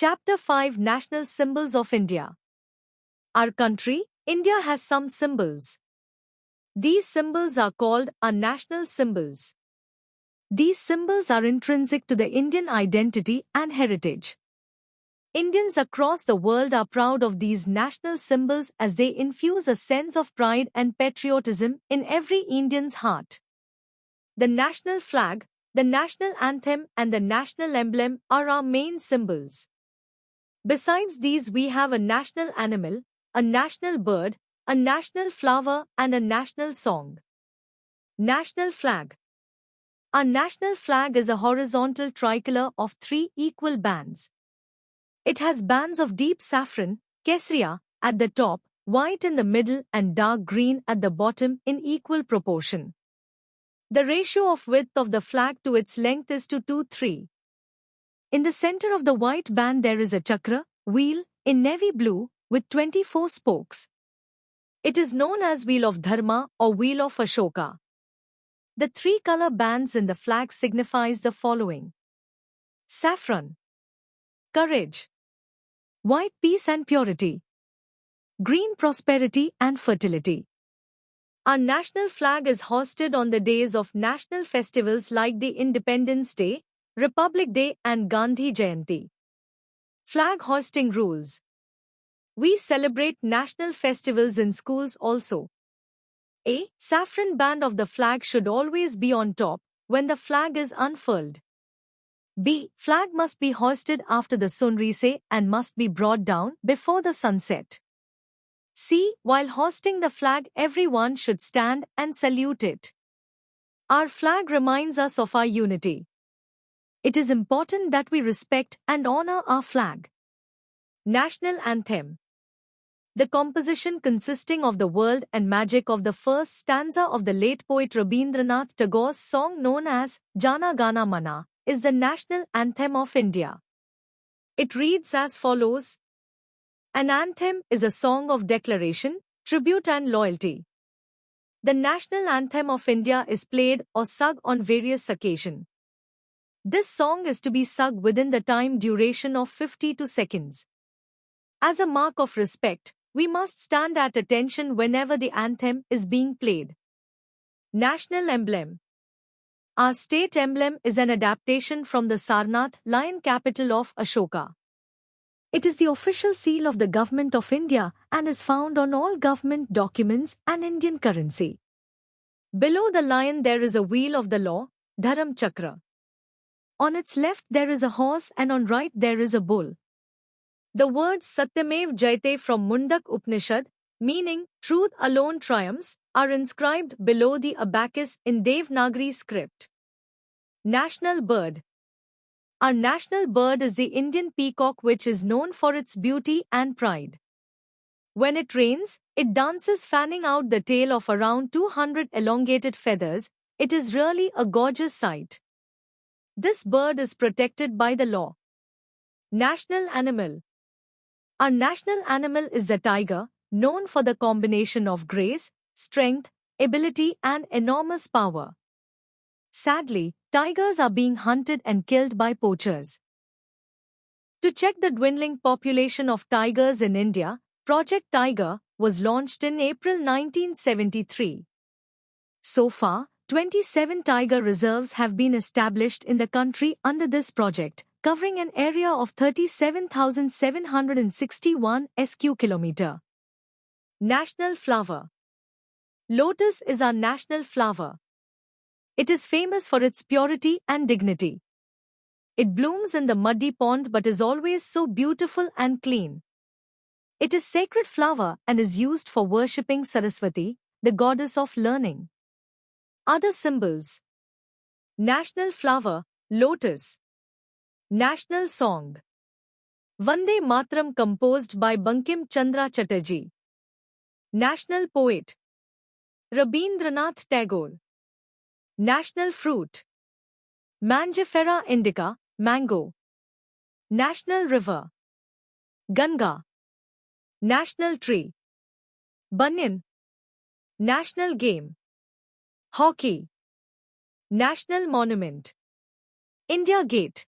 Chapter 5 National Symbols of India. Our country, India, has some symbols. These symbols are called our national symbols. These symbols are intrinsic to the Indian identity and heritage. Indians across the world are proud of these national symbols as they infuse a sense of pride and patriotism in every Indian's heart. The national flag, the national anthem, and the national emblem are our main symbols. Besides these, we have a national animal, a national bird, a national flower, and a national song. National flag. Our national flag is a horizontal tricolor of 3 equal bands. It has bands of deep saffron, kesriya, at the top, white in the middle, and dark green at the bottom in equal proportion. The ratio of width of the flag to its length is 2:3. In the center of the white band there is a chakra, wheel, in navy blue, with 24 spokes. It is known as Wheel of Dharma or Wheel of Ashoka. The 3 color bands in the flag signifies the following: saffron, courage; white, peace and purity; green, prosperity and fertility. Our national flag is hoisted on the days of national festivals like the Independence Day, Republic Day and Gandhi Jayanti. Flag hoisting rules. We celebrate national festivals in schools also. A. Saffron band of the flag should always be on top when the flag is unfurled. B. Flag must be hoisted after the sunrise and must be brought down before the sunset. C. While hoisting the flag, everyone should stand and salute it. Our flag reminds us of our unity. It is important that we respect and honor our flag. National Anthem. The composition consisting of the world and magic of the first stanza of the late poet Rabindranath Tagore's song known as Jana Gana Mana is the national anthem of India. It reads as follows. An anthem is a song of declaration, tribute and loyalty. The national anthem of India is played or sung on various occasions. This song is to be sung within the time duration of 52 seconds. As a mark of respect, we must stand at attention whenever the anthem is being played. National Emblem. Our state emblem is an adaptation from the Sarnath lion capital of Ashoka. It is the official seal of the Government of India and is found on all government documents and Indian currency. Below the lion there is a wheel of the law, Dharam Chakra. On its left there is a horse and on right there is a bull. The words Satyamev Jayate from Mundak Upanishad, meaning truth alone triumphs, are inscribed below the abacus in Devanagari script. National Bird. Our national bird is the Indian peacock, which is known for its beauty and pride. When it rains, it dances fanning out the tail of around 200 elongated feathers. It is really a gorgeous sight. This bird is protected by the law. National Animal. Our national animal is the tiger, known for the combination of grace, strength, ability and enormous power. Sadly, tigers are being hunted and killed by poachers. To check the dwindling population of tigers in India, Project Tiger was launched in April 1973. So far, 27 tiger reserves have been established in the country under this project, covering an area of 37,761 sq.km. National Flower. Lotus is our national flower. It is famous for its purity and dignity. It blooms in the muddy pond but is always so beautiful and clean. It is sacred flower and is used for worshipping Saraswati, the goddess of learning. Other symbols. National flower, lotus. National song. Vande Mataram, composed by Bankim Chandra Chatterjee. National poet. Rabindranath Tagore. National fruit. Mangifera indica, mango. National river. Ganga. National tree. Banyan. National game. Hockey. National monument. India Gate.